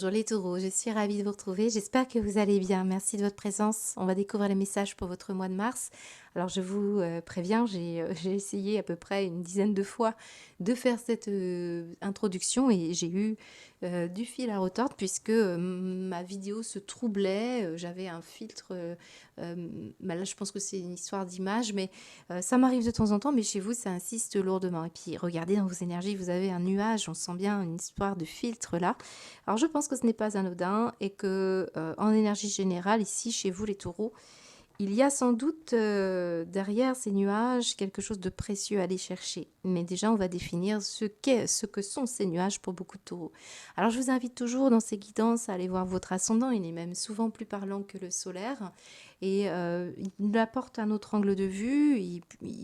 Bonjour les taureaux, je suis ravie de vous retrouver. J'espère que vous allez bien. Merci de votre présence. On va découvrir les messages pour votre mois de mars. Alors je vous préviens, j'ai essayé à peu près une dizaine de fois de faire cette introduction et j'ai eu du fil à retordre puisque ma vidéo se troublait. J'avais un filtre, bah là je pense que c'est une histoire d'image, mais ça m'arrive de temps en temps, mais chez vous ça insiste lourdement. Et puis regardez dans vos énergies, vous avez un nuage, on sent bien une histoire de filtre là. Alors je pense que ce n'est pas anodin et que en énergie générale, ici chez vous les taureaux, il y a sans doute derrière ces nuages quelque chose de précieux à aller chercher. Mais déjà, on va définir ce que sont ces nuages pour beaucoup de taureaux. Alors je vous invite toujours dans ces guidances à aller voir votre ascendant. Il est même souvent plus parlant que le solaire. Et il nous apporte un autre angle de vue.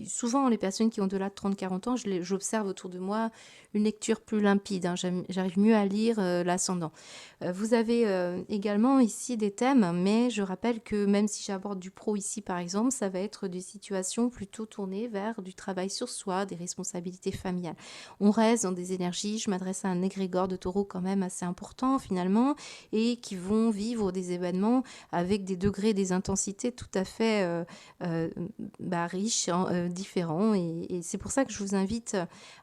Souvent, les personnes qui ont de-delà de 30-40 ans, j'observe autour de moi une lecture plus limpide. Hein. J'arrive mieux à lire l'ascendant. Vous avez également ici des thèmes, mais je rappelle que même si j'aborde du pro ici par exemple, ça va être des situations plutôt tournées vers du travail sur soi, des responsabilités familiales. On reste dans des énergies, je m'adresse à un égrégore de taureau quand même assez important finalement, et qui vont vivre des événements avec des degrés, des intensités tout à fait riches, différents, et c'est pour ça que je vous invite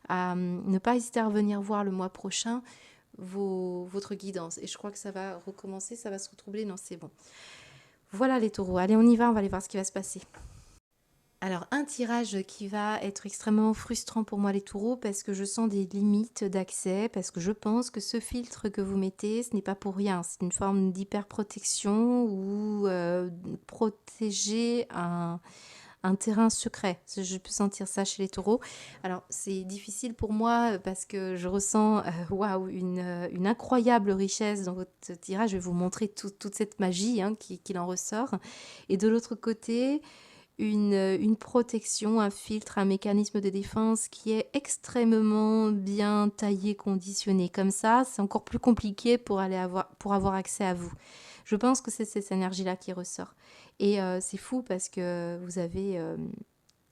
à ne pas hésiter à revenir voir le mois prochain votre guidance. Et je crois que ça va recommencer, ça va se retroubler. Non, c'est bon. Voilà les taureaux. Allez, on y va, on va aller voir ce qui va se passer. Alors, un tirage qui va être extrêmement frustrant pour moi les taureaux parce que je sens des limites d'accès, parce que je pense que ce filtre que vous mettez, ce n'est pas pour rien. C'est une forme d'hyperprotection ou protéger un terrain secret. Je peux sentir ça chez les taureaux. Alors, c'est difficile pour moi parce que je ressens waouh, une incroyable richesse dans votre tirage. Je vais vous montrer toute cette magie qu'il en ressort. Et de l'autre côté, une protection, un filtre, un mécanisme de défense qui est extrêmement bien taillé, conditionné. Comme ça, c'est encore plus compliqué pour avoir accès à vous. Je pense que c'est cette énergie-là qui ressort. Et c'est fou parce que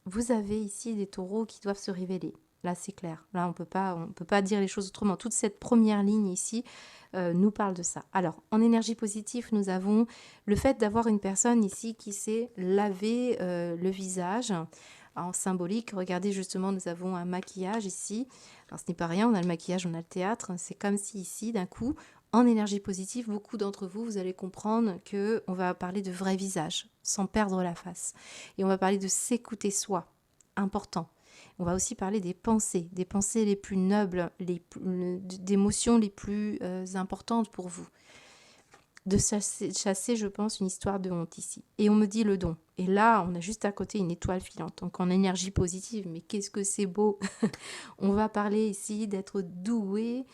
vous avez ici des taureaux qui doivent se révéler. Là, c'est clair. Là, on peut pas dire les choses autrement. Toute cette première ligne ici nous parle de ça. Alors, en énergie positive, nous avons le fait d'avoir une personne ici qui s'est lavé le visage. En symbolique, regardez justement, nous avons un maquillage ici. Alors, ce n'est pas rien, on a le maquillage, on a le théâtre. C'est comme si ici, d'un coup, en énergie positive, beaucoup d'entre vous, vous allez comprendre que on va parler de vrai visage, sans perdre la face. Et on va parler de s'écouter soi, important. On va aussi parler des pensées les plus nobles, d'émotions les plus importantes pour vous. De chasser, je pense, une histoire de honte ici. Et on me dit le don. Et là, on a juste à côté une étoile filante. Donc en énergie positive, mais qu'est-ce que c'est beau. On va parler ici d'être doué,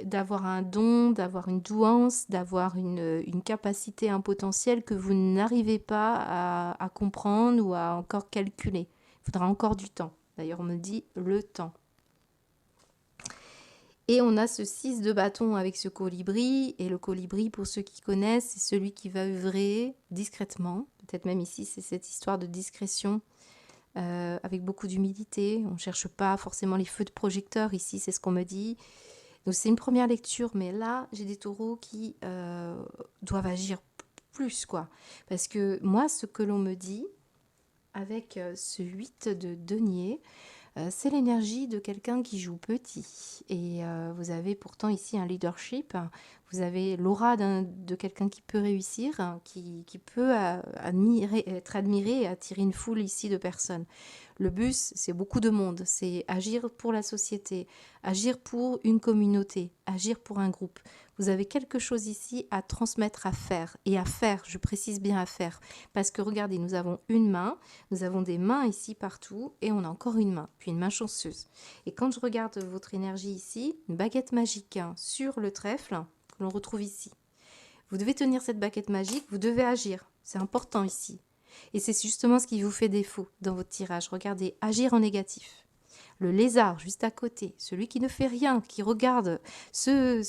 d'avoir un don, d'avoir une douance, d'avoir une capacité, un potentiel que vous n'arrivez pas à comprendre ou à encore calculer. Il faudra encore du temps. D'ailleurs, on me dit le temps. Et on a ce 6 de bâton avec ce colibri. Et le colibri, pour ceux qui connaissent, c'est celui qui va œuvrer discrètement. Peut-être même ici, c'est cette histoire de discrétion avec beaucoup d'humilité. On ne cherche pas forcément les feux de projecteur. Ici, c'est ce qu'on me dit. Donc, c'est une première lecture. Mais là, j'ai des taureaux qui doivent agir plus, quoi. Parce que moi, ce que l'on me dit, avec ce 8 de denier, c'est l'énergie de quelqu'un qui joue petit. Et vous avez pourtant ici un leadership. Vous avez l'aura de quelqu'un qui peut réussir, qui peut être admiré et attirer une foule ici de personnes. Le bus, c'est beaucoup de monde. C'est agir pour la société, agir pour une communauté, agir pour un groupe. Vous avez quelque chose ici à transmettre, à faire. Et à faire, je précise bien à faire. Parce que regardez, nous avons une main, nous avons des mains ici partout, et on a encore une main, puis une main chanceuse. Et quand je regarde votre énergie ici, une baguette magique sur le trèfle, que l'on retrouve ici. Vous devez tenir cette baguette magique, vous devez agir. C'est important ici. Et c'est justement ce qui vous fait défaut dans votre tirage. Regardez, agir en négatif. Le lézard juste à côté, celui qui ne fait rien, qui regarde ce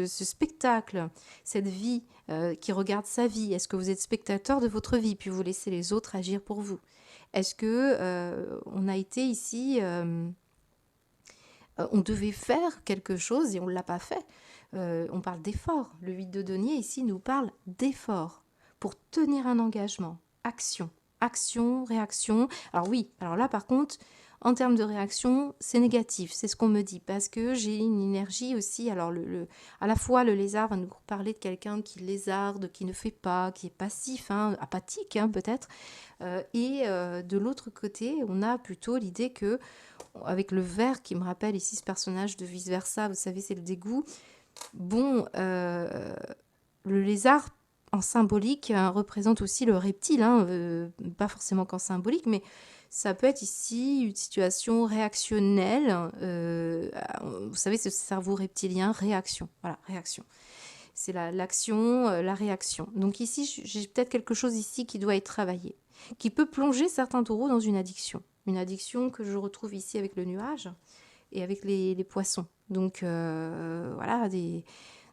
spectacle, cette vie, qui regarde sa vie. Est-ce que vous êtes spectateur de votre vie, puis vous laissez les autres agir pour vous? Est-ce que on a été ici, on devait faire quelque chose et on ne l'a pas fait? On parle d'effort. Le 8 de denier ici nous parle d'effort pour tenir un engagement. Action, action, réaction. Alors oui, alors là par contre, en termes de réaction, c'est négatif, c'est ce qu'on me dit, parce que j'ai une énergie aussi. Alors à la fois le lézard va nous parler de quelqu'un qui lézarde, qui ne fait pas, qui est passif, hein, apathique peut-être. De l'autre côté, on a plutôt l'idée que, avec le ver qui me rappelle ici ce personnage de vice-versa, vous savez, c'est le dégoût. Bon, le lézard en symbolique représente aussi le reptile, pas forcément qu'en symbolique, mais ça peut être ici une situation réactionnelle. Vous savez, ce cerveau reptilien, réaction. Voilà, réaction. C'est l'action, la réaction. Donc ici, j'ai peut-être quelque chose ici qui doit être travaillé, qui peut plonger certains taureaux dans une addiction. Une addiction que je retrouve ici avec le nuage et avec les poissons. Donc voilà, des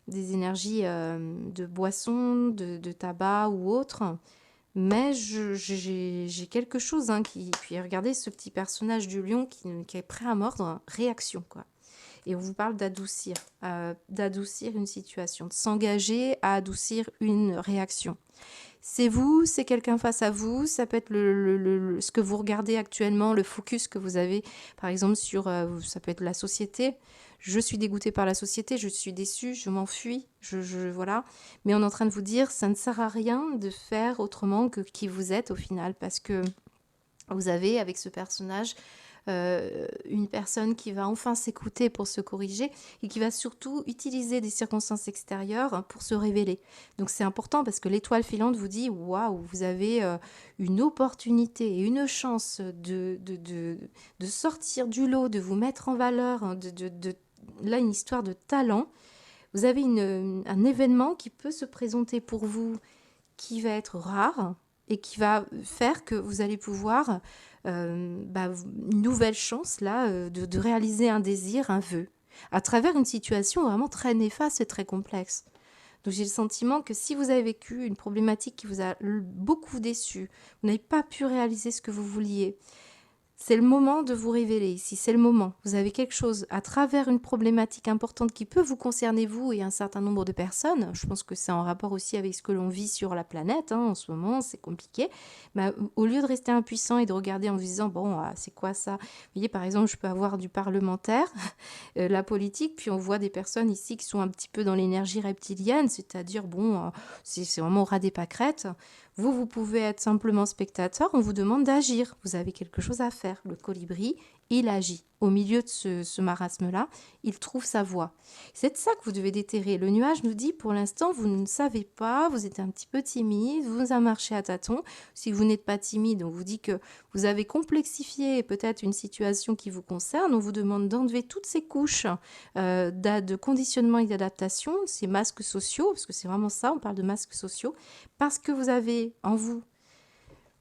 énergies de boissons, de tabac ou autre. Mais j'ai quelque chose qui... Puis regardez ce petit personnage du lion qui est prêt à mordre, réaction quoi. Et on vous parle d'adoucir une situation, de s'engager à adoucir une réaction. C'est vous, c'est quelqu'un face à vous, ça peut être ce que vous regardez actuellement, le focus que vous avez, par exemple, sur, ça peut être la société. Je suis dégoûtée par la société, je suis déçue, je m'enfuis, voilà. Mais on est en train de vous dire, ça ne sert à rien de faire autrement que qui vous êtes au final, parce que vous avez, avec ce personnage, une personne qui va enfin s'écouter pour se corriger et qui va surtout utiliser des circonstances extérieures pour se révéler. Donc c'est important parce que l'étoile filante vous dit waouh, vous avez une opportunité et une chance de sortir du lot, de vous mettre en valeur, là une histoire de talent. Vous avez un événement qui peut se présenter pour vous qui va être rare et qui va faire que vous allez pouvoir une nouvelle chance là de réaliser un désir, un vœu, à travers une situation vraiment très néfaste et très complexe. Donc j'ai le sentiment que si vous avez vécu une problématique qui vous a beaucoup déçu, vous n'avez pas pu réaliser ce que vous vouliez, c'est le moment de vous révéler ici, c'est le moment. Vous avez quelque chose à travers une problématique importante qui peut vous concerner vous et un certain nombre de personnes. Je pense que c'est en rapport aussi avec ce que l'on vit sur la planète en ce moment, c'est compliqué. Au lieu de rester impuissant et de regarder en vous disant, bon, c'est quoi ça? Vous voyez, par exemple, je peux avoir du parlementaire, la politique, puis on voit des personnes ici qui sont un petit peu dans l'énergie reptilienne, c'est-à-dire, bon, c'est vraiment au ras des pâquerettes. Vous pouvez être simplement spectateur, on vous demande d'agir. Vous avez quelque chose à faire. Le colibri, il agit. Au milieu de ce marasme-là, il trouve sa voie. C'est de ça que vous devez déterrer. Le nuage nous dit, pour l'instant, vous ne savez pas, vous êtes un petit peu timide, vous avez marché à tâtons. Si vous n'êtes pas timide, on vous dit que vous avez complexifié peut-être une situation qui vous concerne. On vous demande d'enlever toutes ces couches de conditionnement et d'adaptation, ces masques sociaux, parce que c'est vraiment ça, on parle de masques sociaux, parce que vous avez en vous,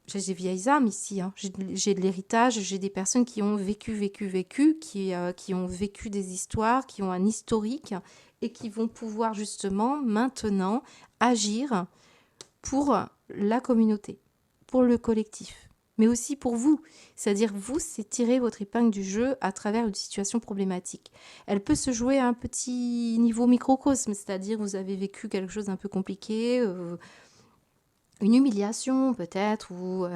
j'ai des vieilles âmes ici, j'ai de l'héritage, j'ai des personnes qui ont vécu, qui ont vécu des histoires, qui ont un historique et qui vont pouvoir justement maintenant agir pour la communauté, pour le collectif, mais aussi pour vous. C'est-à-dire, vous, c'est tirer votre épingle du jeu à travers une situation problématique. Elle peut se jouer à un petit niveau microcosme, c'est-à-dire vous avez vécu quelque chose d'un peu compliqué, une humiliation peut-être, ou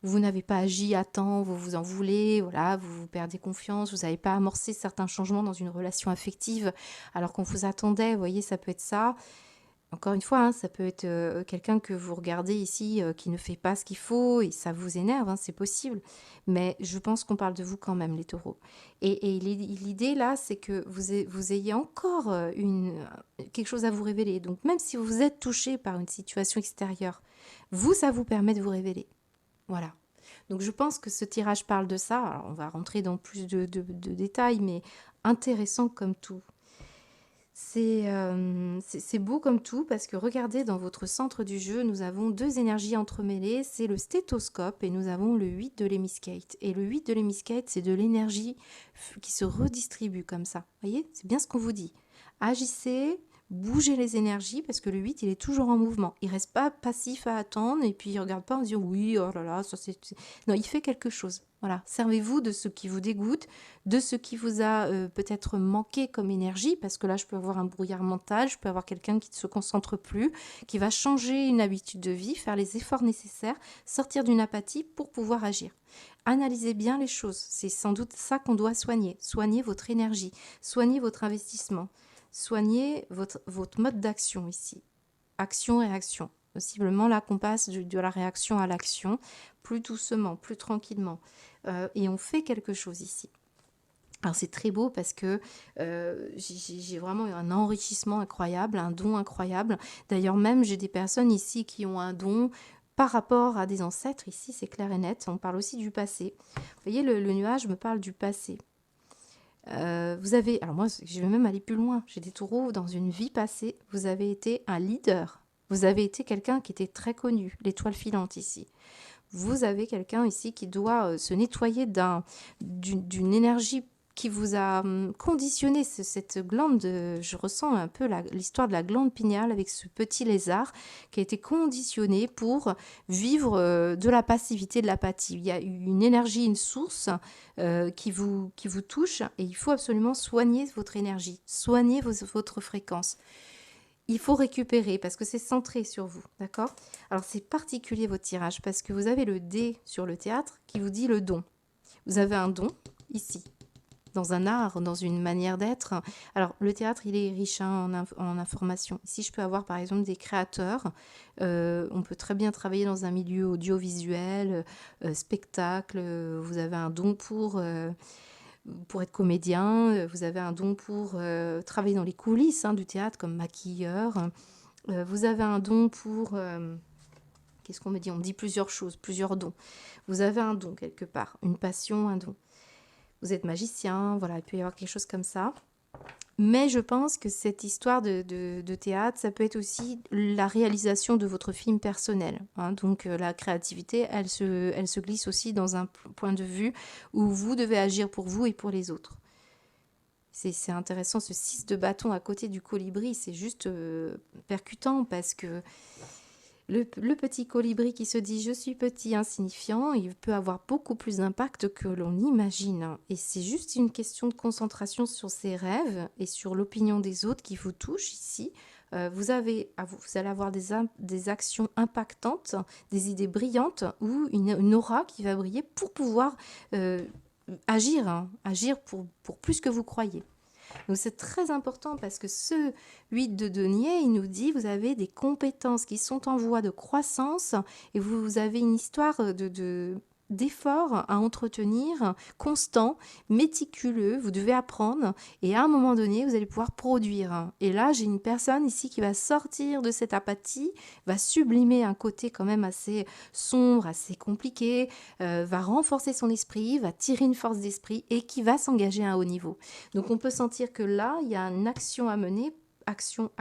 vous n'avez pas agi à temps, vous vous en voulez, voilà, vous perdez confiance, vous n'avez pas amorcé certains changements dans une relation affective alors qu'on vous attendait, vous voyez, ça peut être ça. Encore une fois, ça peut être quelqu'un que vous regardez ici qui ne fait pas ce qu'il faut et ça vous énerve, c'est possible. Mais je pense qu'on parle de vous quand même, les taureaux. Et l'idée là, c'est que vous ayez encore quelque chose à vous révéler. Donc même si vous êtes touché par une situation extérieure, vous, ça vous permet de vous révéler. Voilà. Donc je pense que ce tirage parle de ça. Alors on va rentrer dans plus de détails, mais intéressant comme tout. C'est beau comme tout parce que regardez dans votre centre du jeu, nous avons deux énergies entremêlées, c'est le stéthoscope et nous avons le 8 de l'hémiscate. Et le 8 de l'hémiscate, c'est de l'énergie qui se redistribue comme ça. Vous voyez, c'est bien ce qu'on vous dit. Agissez, bougez les énergies parce que le 8, il est toujours en mouvement. Il reste pas passif à attendre et puis il regarde pas en disant oui, oh là là, ça c'est... Non, il fait quelque chose. Voilà, servez-vous de ce qui vous dégoûte, de ce qui vous a peut-être manqué comme énergie, parce que là, je peux avoir un brouillard mental, je peux avoir quelqu'un qui ne se concentre plus, qui va changer une habitude de vie, faire les efforts nécessaires, sortir d'une apathie pour pouvoir agir. Analysez bien les choses, c'est sans doute ça qu'on doit soigner. Soignez votre énergie, soignez votre investissement, soignez votre mode d'action ici. Action-réaction. Possiblement là qu'on passe de la réaction à l'action, plus doucement, plus tranquillement. Et on fait quelque chose ici. Alors c'est très beau parce que j'ai vraiment eu un enrichissement incroyable, un don incroyable. D'ailleurs même j'ai des personnes ici qui ont un don par rapport à des ancêtres. Ici c'est clair et net, on parle aussi du passé. Vous voyez le nuage me parle du passé. Vous avez, alors moi je vais même aller plus loin, j'ai des taureaux dans une vie passée, vous avez été un leader, vous avez été quelqu'un qui était très connu, l'étoile filante ici. Vous avez quelqu'un ici qui doit se nettoyer d'une énergie qui vous a conditionné cette glande, je ressens un peu l'histoire de la glande pinéale avec ce petit lézard qui a été conditionné pour vivre de la passivité, de l'apathie. Il y a une énergie, une source qui vous touche et il faut absolument soigner votre énergie, soigner votre fréquence. Il faut récupérer parce que c'est centré sur vous, d'accord? Alors c'est particulier votre tirage parce que vous avez le dé sur le théâtre qui vous dit le don. Vous avez un don ici, dans un art, dans une manière d'être. Alors le théâtre, il est riche en informations. Ici, je peux avoir par exemple des créateurs. On peut très bien travailler dans un milieu audiovisuel, spectacle. Vous avez un don pour être comédien, vous avez un don pour travailler dans les coulisses du théâtre comme maquilleur, vous avez un don pour... qu'est-ce qu'on me dit? On me dit plusieurs choses, plusieurs dons. Vous avez un don quelque part, une passion, un don. Vous êtes magicien, voilà, il peut y avoir quelque chose comme ça. Mais je pense que cette histoire de théâtre, ça peut être aussi la réalisation de votre film personnel. Donc la créativité, elle se glisse aussi dans un point de vue où vous devez agir pour vous et pour les autres. C'est intéressant, ce 6 de bâton à côté du colibri, c'est juste percutant parce que le petit colibri qui se dit « je suis petit, insignifiant », il peut avoir beaucoup plus d'impact que l'on imagine. Et c'est juste une question de concentration sur ses rêves et sur l'opinion des autres qui vous touche ici. Vous allez avoir des actions impactantes, des idées brillantes ou une aura qui va briller pour pouvoir agir pour plus que vous croyez. Donc c'est très important parce que ce 8 de denier, il nous dit vous avez des compétences qui sont en voie de croissance et vous avez une histoire d'effort à entretenir, constant, méticuleux, vous devez apprendre et à un moment donné, vous allez pouvoir produire. Et là, j'ai une personne ici qui va sortir de cette apathie, va sublimer un côté quand même assez sombre, assez compliqué, va renforcer son esprit, va tirer une force d'esprit et qui va s'engager à un haut niveau. Donc on peut sentir que là, il y a une action à mener, action,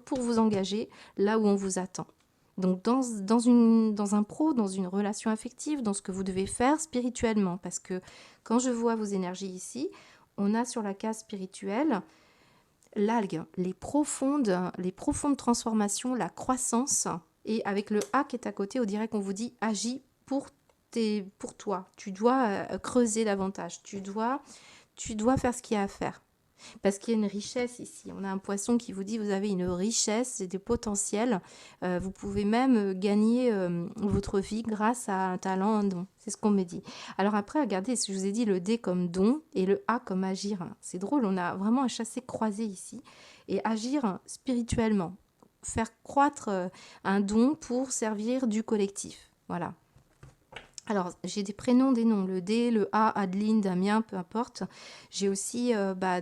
pour vous engager là où on vous attend. Donc dans une relation affective, dans ce que vous devez faire spirituellement, parce que quand je vois vos énergies ici, on a sur la case spirituelle l'algue, les profondes transformations, la croissance, et avec le A qui est à côté, on dirait qu'on vous dit agis pour toi. Tu dois creuser davantage, tu dois faire ce qu'il y a à faire. Parce qu'il y a une richesse ici. On a un poisson qui vous dit vous avez une richesse et des potentiels. Vous pouvez même gagner votre vie grâce à un talent, un don. C'est ce qu'on me dit. Alors après, regardez, je vous ai dit le D comme don et le A comme agir. C'est drôle, on a vraiment un chassé-croisé ici. Et agir spirituellement. Faire croître un don pour servir du collectif. Voilà. Alors, j'ai des prénoms, des noms, le D, le A, Adeline, Damien, peu importe. J'ai aussi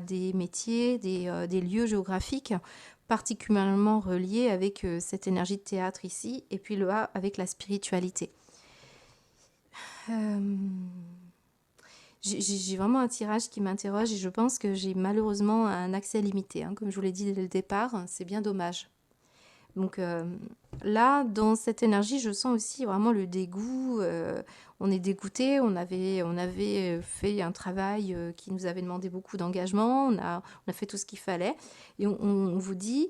des métiers, des lieux géographiques particulièrement reliés avec cette énergie de théâtre ici, et puis le A avec la spiritualité. J'ai vraiment un tirage qui m'interroge et je pense que j'ai malheureusement un accès limité. Comme je vous l'ai dit dès le départ, c'est bien dommage. Donc là, dans cette énergie, je sens aussi vraiment le dégoût. On est dégoûté, on avait fait un travail qui nous avait demandé beaucoup d'engagement, on a fait tout ce qu'il fallait. Et on vous dit,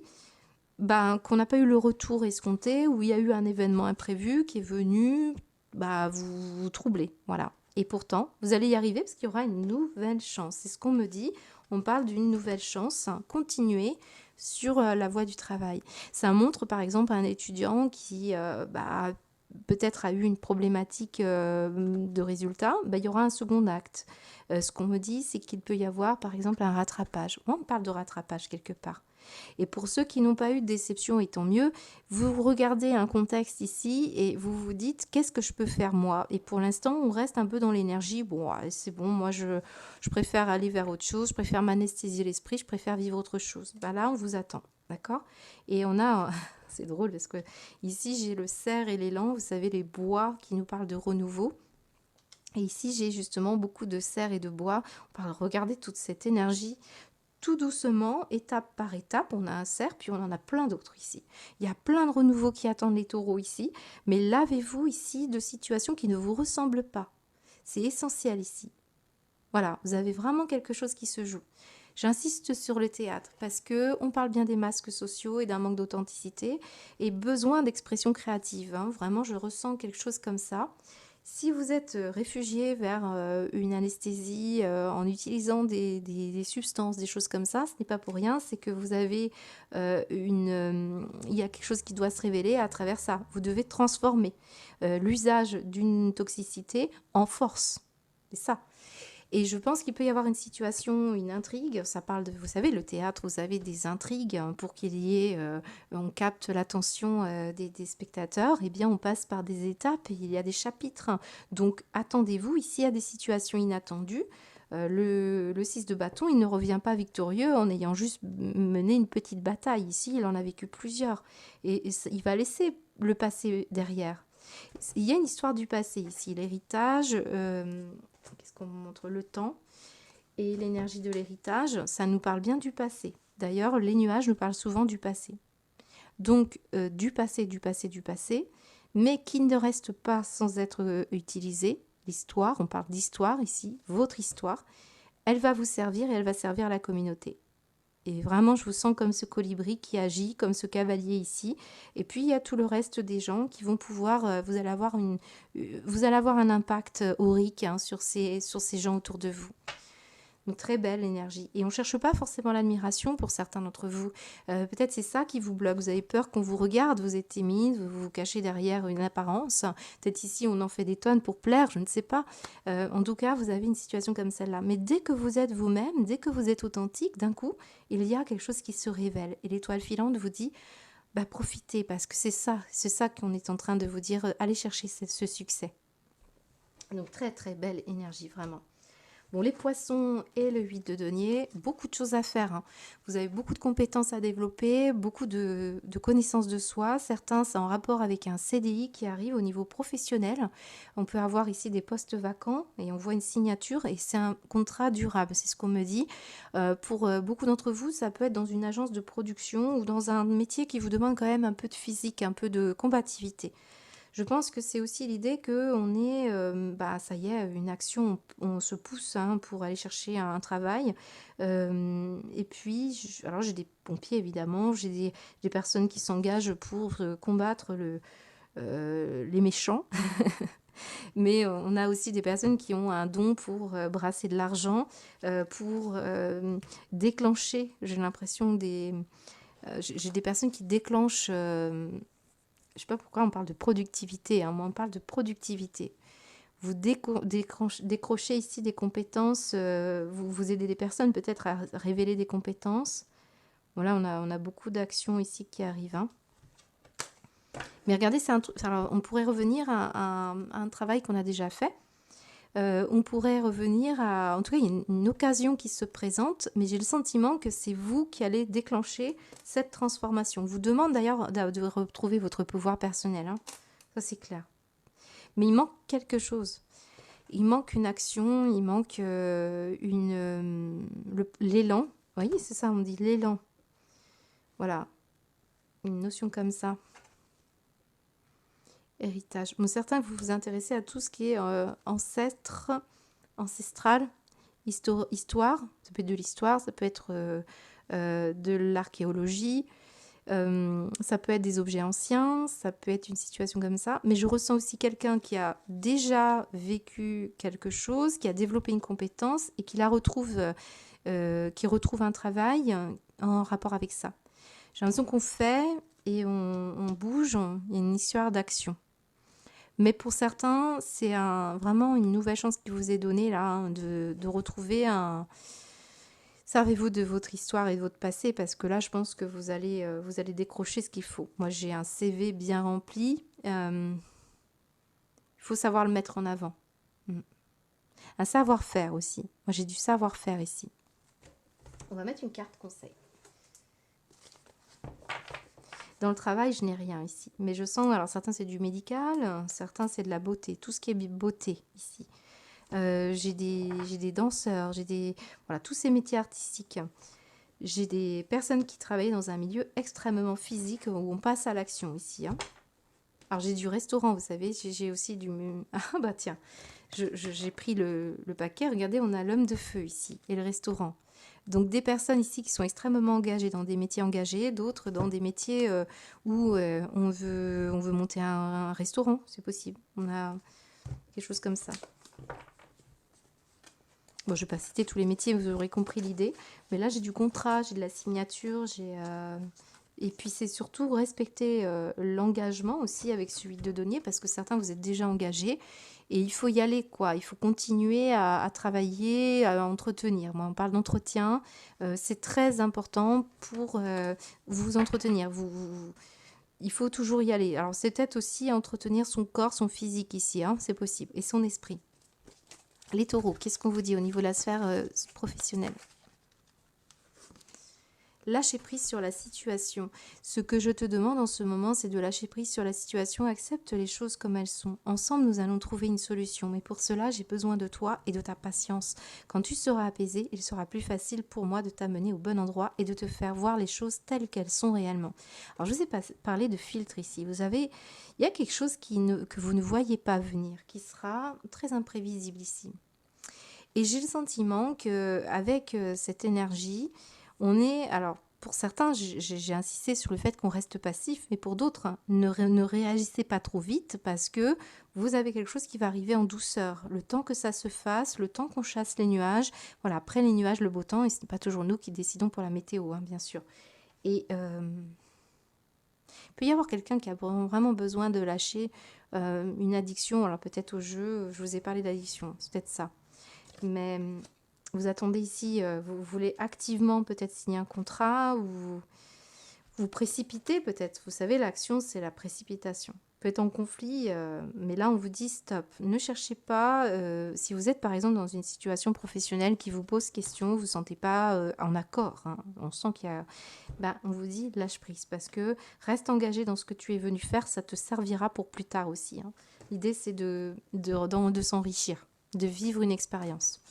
qu'on n'a pas eu le retour escompté, ou il y a eu un événement imprévu qui est venu vous troubler. Voilà. Et pourtant, vous allez y arriver parce qu'il y aura une nouvelle chance. C'est ce qu'on me dit. On parle d'une nouvelle chance. Continuer sur la voie du travail. Ça montre par exemple un étudiant qui peut-être a eu une problématique de résultat. Il y aura un second acte. Ce qu'on me dit, c'est qu'il peut y avoir par exemple un rattrapage. Moi, on parle de rattrapage quelque part. Et pour ceux qui n'ont pas eu de déception, et tant mieux, vous regardez un contexte ici et vous vous dites qu'est-ce que je peux faire moi. Et pour l'instant, on reste un peu dans l'énergie. Bon, c'est bon, moi je préfère aller vers autre chose, je préfère m'anesthésier l'esprit, je préfère vivre autre chose. Là, on vous attend, d'accord. Et on a, c'est drôle parce que ici j'ai le cerf et l'élan, vous savez, les bois qui nous parlent de renouveau. Et ici, j'ai justement beaucoup de cerfs et de bois. Regardez toute cette énergie tout doucement, étape par étape. On a un cerf, puis on en a plein d'autres ici. Il y a plein de renouveaux qui attendent les taureaux ici, mais lavez-vous ici de situations qui ne vous ressemblent pas. C'est essentiel ici. Voilà, vous avez vraiment quelque chose qui se joue. J'insiste sur le théâtre parce que on parle bien des masques sociaux et d'un manque d'authenticité et besoin d'expression créative. Vraiment, je ressens quelque chose comme ça. Si vous êtes réfugié vers une anesthésie en utilisant des substances, des choses comme ça, ce n'est pas pour rien, c'est que vous avez il y a quelque chose qui doit se révéler à travers ça. Vous devez transformer l'usage d'une toxicité en force. C'est ça. Et je pense qu'il peut y avoir une situation, une intrigue. Ça parle de, vous savez, le théâtre, vous avez des intrigues pour qu'il y ait, on capte l'attention des spectateurs. Eh bien, on passe par des étapes et il y a des chapitres. Donc, attendez-vous ici à des situations inattendues. Le 6 de bâton, il ne revient pas victorieux en ayant juste mené une petite bataille. Ici, il en a vécu plusieurs. Et il va laisser le passé derrière. Il y a une histoire du passé ici, l'héritage, qu'est-ce qu'on montre? Le temps et l'énergie de l'héritage, ça nous parle bien du passé. D'ailleurs, les nuages nous parlent souvent du passé. Donc, du passé, du passé, du passé, mais qui ne reste pas sans être utilisé. L'histoire, on parle d'histoire ici, votre histoire, elle va vous servir et elle va servir la communauté. Et vraiment, je vous sens comme ce colibri qui agit, comme ce cavalier ici. Et puis, il y a tout le reste des gens qui vont pouvoir... vous allez avoir un impact aurique sur ces gens autour de vous. Donc, très belle énergie. Et on ne cherche pas forcément l'admiration pour certains d'entre vous. Peut-être c'est ça qui vous bloque. Vous avez peur qu'on vous regarde, vous êtes timide, vous vous cachez derrière une apparence. Peut-être ici, on en fait des tonnes pour plaire, je ne sais pas. En tout cas, vous avez une situation comme celle-là. Mais dès que vous êtes vous-même, dès que vous êtes authentique, d'un coup, il y a quelque chose qui se révèle. Et l'étoile filante vous dit, profitez, parce que c'est ça qu'on est en train de vous dire, allez chercher ce succès. Donc, très, très belle énergie, vraiment. Bon, les poissons et le 8 de denier, beaucoup de choses à faire. Vous avez beaucoup de compétences à développer, beaucoup de connaissances de soi. Certains, c'est en rapport avec un CDI qui arrive au niveau professionnel. On peut avoir ici des postes vacants et on voit une signature et c'est un contrat durable, c'est ce qu'on me dit. Pour beaucoup d'entre vous, ça peut être dans une agence de production ou dans un métier qui vous demande quand même un peu de physique, un peu de combativité. Je pense que c'est aussi l'idée qu'on est, ça y est, une action, on se pousse pour aller chercher un travail. Et puis, alors j'ai des pompiers évidemment, j'ai des personnes qui s'engagent pour combattre les méchants. Mais on a aussi des personnes qui ont un don pour brasser de l'argent, pour déclencher, j'ai l'impression, j'ai des personnes qui déclenchent... je ne sais pas pourquoi on parle de productivité, moi on parle de productivité. Vous décrochez ici des compétences, vous aidez des personnes peut-être à révéler des compétences. Voilà, on a beaucoup d'actions ici qui arrivent. Mais regardez, alors, on pourrait revenir à un travail qu'on a déjà fait. On pourrait revenir à... En tout cas, il y a une occasion qui se présente, mais j'ai le sentiment que c'est vous qui allez déclencher cette transformation. On vous demande d'ailleurs de retrouver votre pouvoir personnel. Ça, c'est clair. Mais il manque quelque chose. Il manque une action, il manque l'élan. Vous voyez, c'est ça, on dit l'élan. Voilà, une notion comme ça. Héritage. Bon, certains, vous vous intéressez à tout ce qui est ancestral, histoire. Ça peut être de l'histoire, ça peut être de l'archéologie. Ça peut être des objets anciens, ça peut être une situation comme ça, mais je ressens aussi quelqu'un qui a déjà vécu quelque chose, qui a développé une compétence et qui retrouve un travail en rapport avec ça. J'ai l'impression qu'on fait et on bouge, il y a une histoire d'action. Mais pour certains, c'est vraiment une nouvelle chance qui vous est donnée là, hein, de retrouver un... Servez-vous de votre histoire et de votre passé parce que là, je pense que vous allez décrocher ce qu'il faut. Moi, j'ai un CV bien rempli. Il faut savoir le mettre en avant. Mm. Un savoir-faire aussi. Moi, j'ai du savoir-faire ici. On va mettre une carte conseil. Dans le travail, je n'ai rien ici. Mais je sens, alors certains c'est du médical, certains c'est de la beauté. Tout ce qui est beauté ici. J'ai des danseurs, voilà, tous ces métiers artistiques. J'ai des personnes qui travaillent dans un milieu extrêmement physique où on passe à l'action ici. Hein. Alors j'ai du restaurant, vous savez, j'ai aussi du... Ah bah tiens, j'ai pris le paquet, regardez, on a l'homme de feu ici et le restaurant. Donc des personnes ici qui sont extrêmement engagées dans des métiers engagés, d'autres dans des métiers où on veut monter un restaurant, c'est possible. On a quelque chose comme ça. Bon, je ne vais pas citer tous les métiers, vous aurez compris l'idée. Mais là, j'ai du contrat, j'ai de la signature, et puis c'est surtout respecter l'engagement aussi avec celui de donner, parce que certains, vous êtes déjà engagés, et il faut y aller, quoi. Il faut continuer à travailler, à entretenir. Moi, on parle d'entretien. C'est très important pour vous entretenir. Il faut toujours y aller. Alors, c'est peut-être aussi entretenir son corps, son physique ici, hein, c'est possible, et son esprit. Les taureaux, qu'est-ce qu'on vous dit au niveau de la sphère professionnelle? Lâcher prise sur la situation. Ce que je te demande en ce moment, c'est de lâcher prise sur la situation. Accepte les choses comme elles sont. Ensemble, nous allons trouver une solution. Mais pour cela, j'ai besoin de toi et de ta patience. Quand tu seras apaisé, il sera plus facile pour moi de t'amener au bon endroit et de te faire voir les choses telles qu'elles sont réellement. Alors, je vous ai parlé de filtre ici. Il y a quelque chose que vous ne voyez pas venir, qui sera très imprévisible ici. Et j'ai le sentiment qu'avec cette énergie, alors pour certains, j'ai insisté sur le fait qu'on reste passif, mais pour d'autres, hein, ne réagissez pas trop vite parce que vous avez quelque chose qui va arriver en douceur. Le temps que ça se fasse, le temps qu'on chasse les nuages. Voilà, après les nuages, le beau temps, et ce n'est pas toujours nous qui décidons pour la météo, hein, bien sûr. Et il peut y avoir quelqu'un qui a vraiment besoin de lâcher une addiction, alors peut-être au jeu, je vous ai parlé d'addiction, c'est peut-être ça. Mais vous attendez ici, vous voulez activement peut-être signer un contrat ou vous précipitez peut-être. Vous savez, l'action, c'est la précipitation. Peut être en conflit, mais là, on vous dit stop. Ne cherchez pas, si vous êtes par exemple dans une situation professionnelle qui vous pose question, vous ne vous sentez pas en accord, hein, on sent qu'il y a... on vous dit lâche prise parce que reste engagé dans ce que tu es venu faire, ça te servira pour plus tard aussi. Hein. L'idée, c'est de s'enrichir, de vivre une expérience.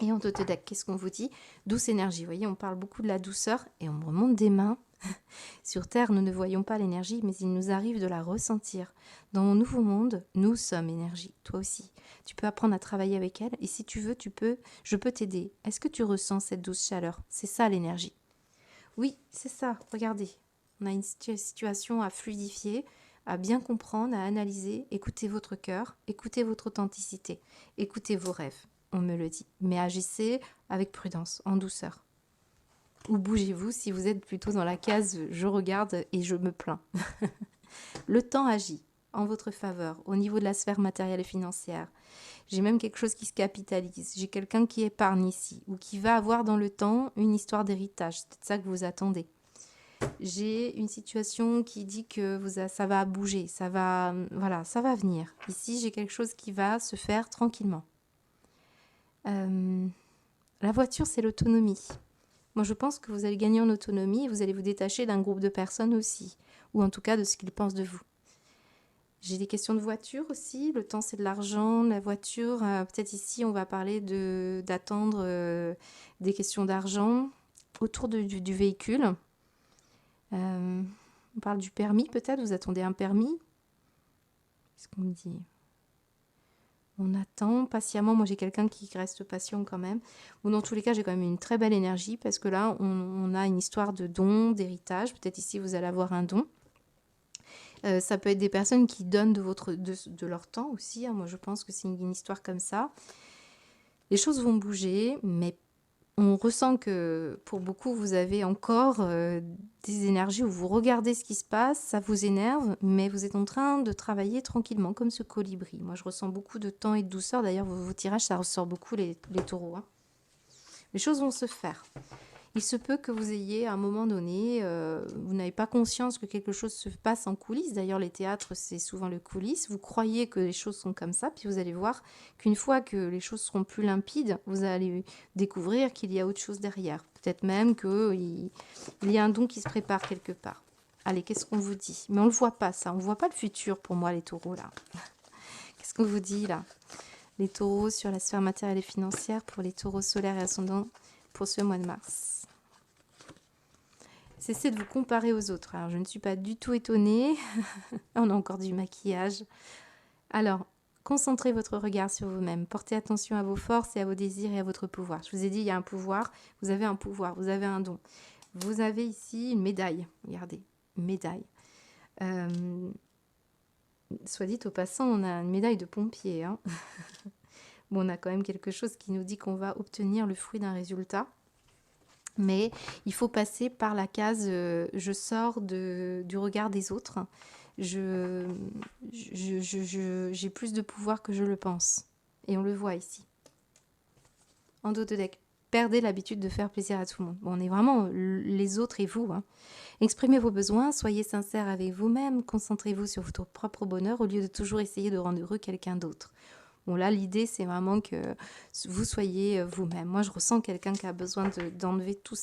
Et en Totodec, qu'est-ce qu'on vous dit? Douce énergie. Vous voyez, on parle beaucoup de la douceur et on me remonte des mains. Sur Terre, nous ne voyons pas l'énergie, mais il nous arrive de la ressentir. Dans mon nouveau monde, nous sommes énergie. Toi aussi. Tu peux apprendre à travailler avec elle et si tu veux, je peux t'aider. Est-ce que tu ressens cette douce chaleur? C'est ça l'énergie. Oui, c'est ça. Regardez. On a une situation à fluidifier, à bien comprendre, à analyser. Écoutez votre cœur, écoutez votre authenticité, écoutez vos rêves. On me le dit. Mais agissez avec prudence, en douceur. Ou bougez-vous si vous êtes plutôt dans la case « je regarde et je me plains ». Le temps agit en votre faveur au niveau de la sphère matérielle et financière. J'ai même quelque chose qui se capitalise. J'ai quelqu'un qui épargne ici ou qui va avoir dans le temps une histoire d'héritage. C'est peut-être ça que vous attendez. J'ai une situation qui dit que ça va bouger, ça va venir. Ici, j'ai quelque chose qui va se faire tranquillement. La voiture, c'est l'autonomie. Moi, je pense que vous allez gagner en autonomie et vous allez vous détacher d'un groupe de personnes aussi, ou en tout cas de ce qu'ils pensent de vous. J'ai des questions de voiture aussi. Le temps, c'est de l'argent. La voiture, peut-être ici, on va parler d'attendre des questions d'argent autour du véhicule. On parle du permis, peut-être. Vous attendez un permis. Qu'est-ce qu'on me dit ? On attend patiemment. Moi, j'ai quelqu'un qui reste patient quand même. Bon, dans tous les cas, j'ai quand même une très belle énergie parce que là, on a une histoire de don, d'héritage. Peut-être ici, vous allez avoir un don. Ça peut être des personnes qui donnent de leur temps aussi, hein. Moi, je pense que c'est une histoire comme ça. Les choses vont bouger, mais on ressent que pour beaucoup, vous avez encore des énergies où vous regardez ce qui se passe, ça vous énerve, mais vous êtes en train de travailler tranquillement, comme ce colibri. Moi, je ressens beaucoup de temps et de douceur. D'ailleurs, vos tirages, ça ressort beaucoup les taureaux, hein. Les choses vont se faire. Il se peut que vous ayez à un moment donné, vous n'avez pas conscience que quelque chose se passe en coulisses. D'ailleurs, les théâtres, c'est souvent le coulisses. Vous croyez que les choses sont comme ça, puis vous allez voir qu'une fois que les choses seront plus limpides, vous allez découvrir qu'il y a autre chose derrière. Peut-être même qu'il y a un don qui se prépare quelque part. Allez, qu'est-ce qu'on vous dit? Mais on ne le voit pas, ça. On ne voit pas le futur pour moi, les taureaux, là. Qu'est-ce qu'on vous dit, là? Les taureaux sur la sphère matérielle et financière pour les taureaux solaires et ascendants pour ce mois de mars. Cessez de vous comparer aux autres. Alors, je ne suis pas du tout étonnée. On a encore du maquillage. Alors, concentrez votre regard sur vous-même. Portez attention à vos forces et à vos désirs et à votre pouvoir. Je vous ai dit, il y a un pouvoir. Vous avez un pouvoir. Vous avez un don. Vous avez ici une médaille. Regardez, une médaille. Soit dit au passant, on a une médaille de pompier, hein. Bon, on a quand même quelque chose qui nous dit qu'on va obtenir le fruit d'un résultat. Mais il faut passer par la case je sors du regard des autres. J'ai plus de pouvoir que je le pense. Et on le voit ici. En dos de deck, perdez l'habitude de faire plaisir à tout le monde. Bon, on est vraiment les autres et vous, hein. Exprimez vos besoins, soyez sincère avec vous-même, concentrez-vous sur votre propre bonheur au lieu de toujours essayer de rendre heureux quelqu'un d'autre. Bon, là, l'idée, c'est vraiment que vous soyez vous-même. Moi, je ressens quelqu'un qui a besoin d'enlever tous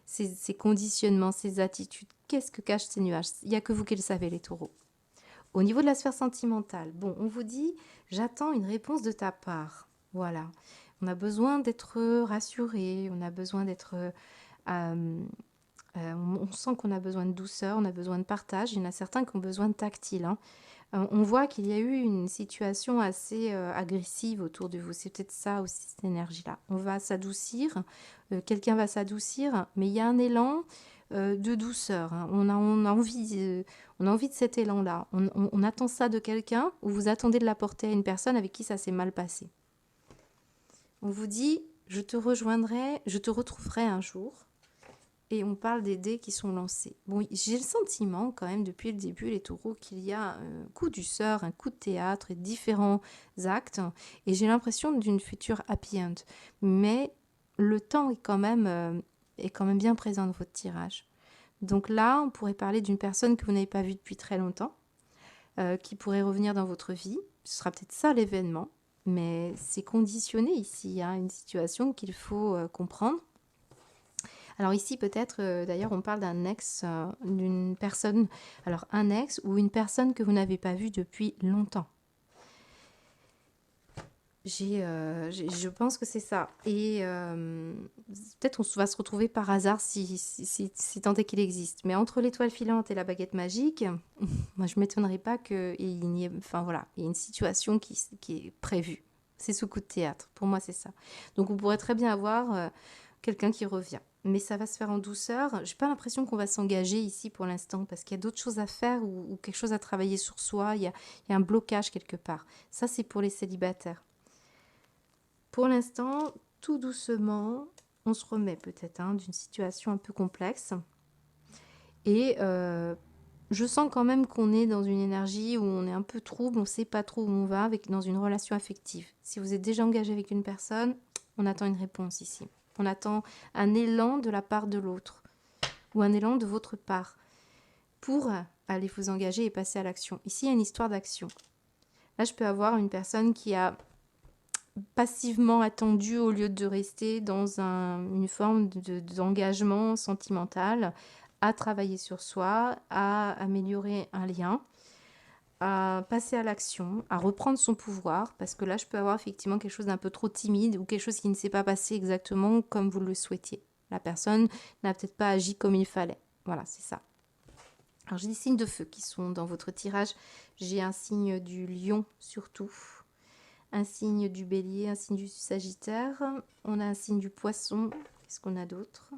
ces conditionnements, ces attitudes. Qu'est-ce que cachent ces nuages? Il n'y a que vous qui le savez, les taureaux. Au niveau de la sphère sentimentale, bon, on vous dit, j'attends une réponse de ta part. Voilà. On a besoin d'être rassuré, on a besoin d'être... on sent qu'on a besoin de douceur, on a besoin de partage. Il y en a certains qui ont besoin de tactile, hein. On voit qu'il y a eu une situation assez agressive autour de vous. C'est peut-être ça aussi, cette énergie-là. On va s'adoucir, quelqu'un va s'adoucir, mais il y a un élan de douceur, hein. On a envie de cet élan-là. On attend ça de quelqu'un ou vous attendez de l'apporter à une personne avec qui ça s'est mal passé. On vous dit, je te rejoindrai, je te retrouverai un jour. Et on parle des dés qui sont lancés. Bon, j'ai le sentiment quand même depuis le début, les taureaux, qu'il y a un coup du sort, un coup de théâtre et différents actes. Et j'ai l'impression d'une future happy end. Mais le temps est quand même bien présent dans votre tirage. Donc là, on pourrait parler d'une personne que vous n'avez pas vue depuis très longtemps, qui pourrait revenir dans votre vie. Ce sera peut-être ça l'événement. Mais c'est conditionné ici, hein, une situation qu'il faut comprendre. Alors ici, peut-être, d'ailleurs, on parle d'un ex, d'une personne, alors un ex ou une personne que vous n'avez pas vue depuis longtemps. Je pense que c'est ça. Et peut-être on va se retrouver par hasard si tant est qu'il existe. Mais entre l'étoile filante et la baguette magique, moi je ne m'étonnerais pas qu'il y ait, enfin voilà, il y ait une situation qui est prévue. C'est ce coup de théâtre. Pour moi, c'est ça. Donc on pourrait très bien avoir quelqu'un qui revient. Mais ça va se faire en douceur. J'ai pas l'impression qu'on va s'engager ici pour l'instant parce qu'il y a d'autres choses à faire ou quelque chose à travailler sur soi. Il y a un blocage quelque part. Ça, c'est pour les célibataires. Pour l'instant, tout doucement, on se remet peut-être d'une situation un peu complexe. Et je sens quand même qu'on est dans une énergie où on est un peu trouble, on ne sait pas trop où on va dans une relation affective. Si vous êtes déjà engagé avec une personne, on attend une réponse ici. On attend un élan de la part de l'autre ou un élan de votre part pour aller vous engager et passer à l'action. Ici, il y a une histoire d'action. Là, je peux avoir une personne qui a passivement attendu au lieu de rester dans une forme d'engagement sentimental, à travailler sur soi, à améliorer un lien, à passer à l'action, à reprendre son pouvoir, parce que là, je peux avoir effectivement quelque chose d'un peu trop timide ou quelque chose qui ne s'est pas passé exactement comme vous le souhaitiez. La personne n'a peut-être pas agi comme il fallait. Voilà, c'est ça. Alors, j'ai des signes de feu qui sont dans votre tirage. J'ai un signe du lion surtout, un signe du bélier, un signe du sagittaire. On a un signe du poisson. Qu'est-ce qu'on a d'autre?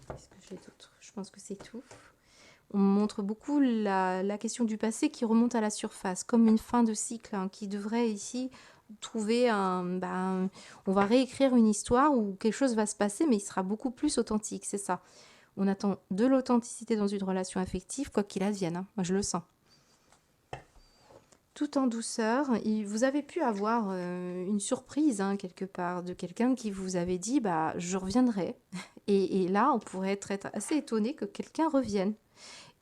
Qu'est-ce que j'ai d'autre? Je pense que c'est tout. On montre beaucoup la question du passé qui remonte à la surface, comme une fin de cycle hein, qui devrait ici trouver on va réécrire une histoire où quelque chose va se passer, mais il sera beaucoup plus authentique, c'est ça. On attend de l'authenticité dans une relation affective, quoi qu'il advienne. Hein. Moi, je le sens. Tout en douceur, vous avez pu avoir une surprise hein, quelque part de quelqu'un qui vous avait dit bah je reviendrai. Et là, on pourrait être assez étonné que quelqu'un revienne.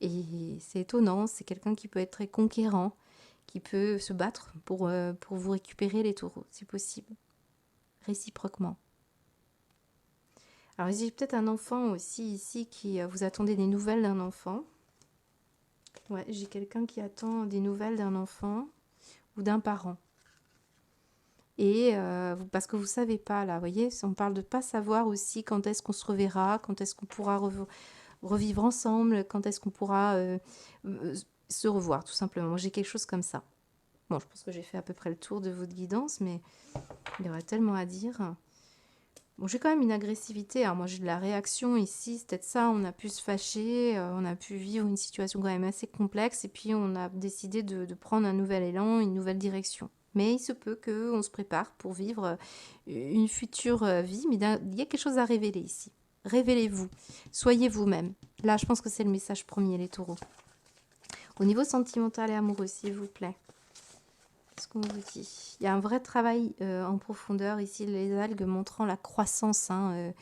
Et c'est étonnant, c'est quelqu'un qui peut être très conquérant, qui peut se battre pour vous récupérer les taureaux, c'est possible, réciproquement. Alors, j'ai peut-être un enfant aussi ici qui vous attendez des nouvelles d'un enfant. Ouais, j'ai quelqu'un qui attend des nouvelles d'un enfant ou d'un parent. Et parce que vous ne savez pas, là, vous voyez, on parle de ne pas savoir aussi quand est-ce qu'on se reverra, quand est-ce qu'on pourra revivre ensemble, quand est-ce qu'on pourra se revoir, tout simplement. J'ai quelque chose comme ça. Bon, je pense que j'ai fait à peu près le tour de votre guidance, mais il y aurait tellement à dire. Bon, j'ai quand même une agressivité. Alors moi, j'ai de la réaction ici. C'est peut-être ça. On a pu se fâcher. On a pu vivre une situation quand même assez complexe. Et puis, on a décidé de prendre un nouvel élan, une nouvelle direction. Mais il se peut qu'on se prépare pour vivre une future vie. Mais il y a quelque chose à révéler ici. Révélez-vous. Soyez vous-même. Là, je pense que c'est le message premier, les taureaux. Au niveau sentimental et amoureux, s'il vous plaît. Qu'est-ce qu'on vous dit? Il y a un vrai travail en profondeur ici, les algues montrant la croissance. Hein,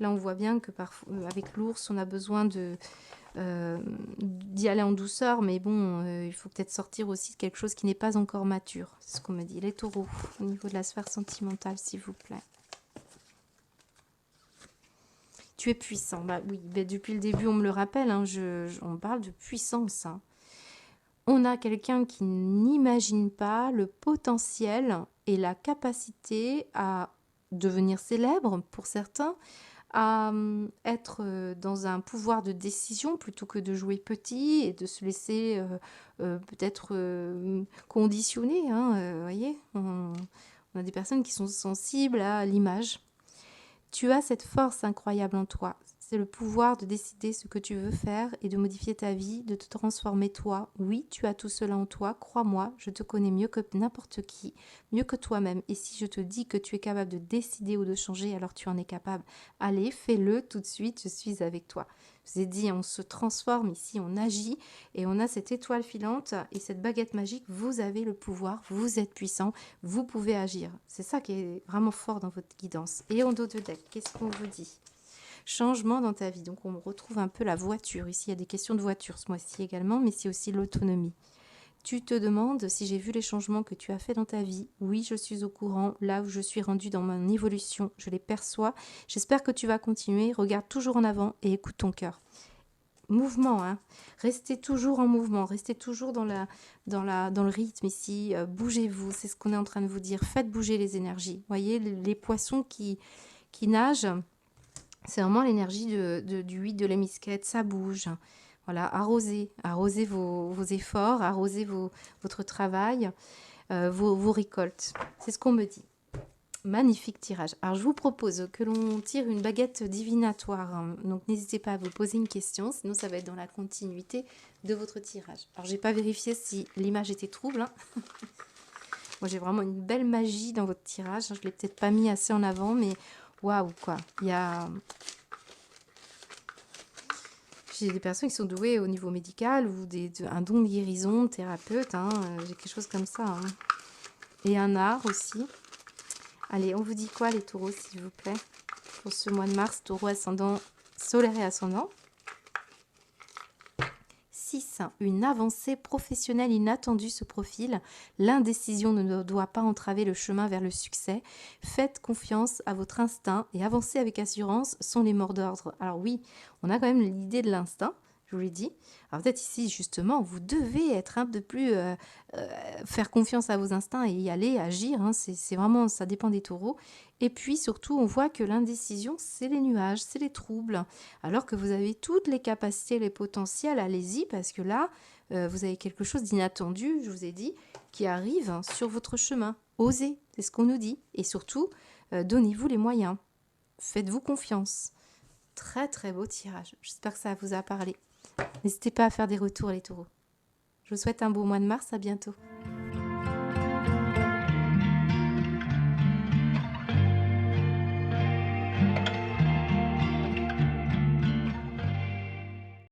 là, on voit bien que parfois, avec l'ours, on a besoin d'y aller en douceur, mais bon, il faut peut-être sortir aussi de quelque chose qui n'est pas encore mature. C'est ce qu'on me dit. Les taureaux, au niveau de la sphère sentimentale, s'il vous plaît. Tu es puissant. Bah oui, bah, depuis le début, on me le rappelle, hein, on parle de puissance. Hein. On a quelqu'un qui n'imagine pas le potentiel et la capacité à devenir célèbre pour certains, à être dans un pouvoir de décision plutôt que de jouer petit et de se laisser peut-être conditionner. Hein, voyez, on a des personnes qui sont sensibles à l'image. Tu as cette force incroyable en toi. C'est le pouvoir de décider ce que tu veux faire et de modifier ta vie, de te transformer toi. Oui, tu as tout cela en toi. Crois-moi, je te connais mieux que n'importe qui, mieux que toi-même. Et si je te dis que tu es capable de décider ou de changer, alors tu en es capable. Allez, fais-le tout de suite, je suis avec toi. Je vous ai dit, on se transforme ici, on agit et on a cette étoile filante et cette baguette magique. Vous avez le pouvoir, vous êtes puissant, vous pouvez agir. C'est ça qui est vraiment fort dans votre guidance. Et en dos de deck, qu'est-ce qu'on vous dit? Changement dans ta vie. Donc, on retrouve un peu la voiture. Ici, il y a des questions de voiture ce mois-ci également, mais c'est aussi l'autonomie. Tu te demandes si j'ai vu les changements que tu as fait dans ta vie. Oui, je suis au courant. Là où je suis rendue dans mon évolution, je les perçois. J'espère que tu vas continuer. Regarde toujours en avant et écoute ton cœur. Mouvement, hein. Restez toujours en mouvement, restez toujours dans le rythme ici. Bougez-vous, c'est ce qu'on est en train de vous dire. Faites bouger les énergies. Voyez, les poissons qui nagent. C'est vraiment l'énergie du 8 de l'hémisquette, ça bouge. Voilà, arrosez vos efforts, arrosez votre travail, vos récoltes. C'est ce qu'on me dit. Magnifique tirage. Alors, je vous propose que l'on tire une baguette divinatoire. Hein. Donc, n'hésitez pas à vous poser une question, sinon ça va être dans la continuité de votre tirage. Alors, j'ai pas vérifié si l'image était trouble. Hein. Moi, j'ai vraiment une belle magie dans votre tirage. Je l'ai peut-être pas mis assez en avant, mais waouh, quoi. Il y a... J'ai des personnes qui sont douées au niveau médical ou un don de guérison, thérapeute. Hein. J'ai quelque chose comme ça. Hein. Et un art aussi. Allez, on vous dit quoi les taureaux, s'il vous plaît, pour ce mois de mars, taureau ascendant, solaire et ascendant. 6. Une avancée professionnelle inattendue se profile. L'indécision ne doit pas entraver le chemin vers le succès. Faites confiance à votre instinct et avancez avec assurance sont les mots d'ordre. Alors oui, on a quand même l'idée de l'instinct, je vous l'ai dit. Alors peut-être ici, justement, vous devez être un peu plus... faire confiance à vos instincts et y aller, agir. Hein, c'est vraiment, ça dépend des taureaux. Et puis surtout, on voit que l'indécision, c'est les nuages, c'est les troubles. Alors que vous avez toutes les capacités, les potentiels, allez-y, parce que là, vous avez quelque chose d'inattendu, je vous ai dit, qui arrive sur votre chemin. Osez, c'est ce qu'on nous dit. Et surtout, donnez-vous les moyens. Faites-vous confiance. Très très beau tirage. J'espère que ça vous a parlé. N'hésitez pas à faire des retours les taureaux. Je vous souhaite un beau mois de mars. À bientôt.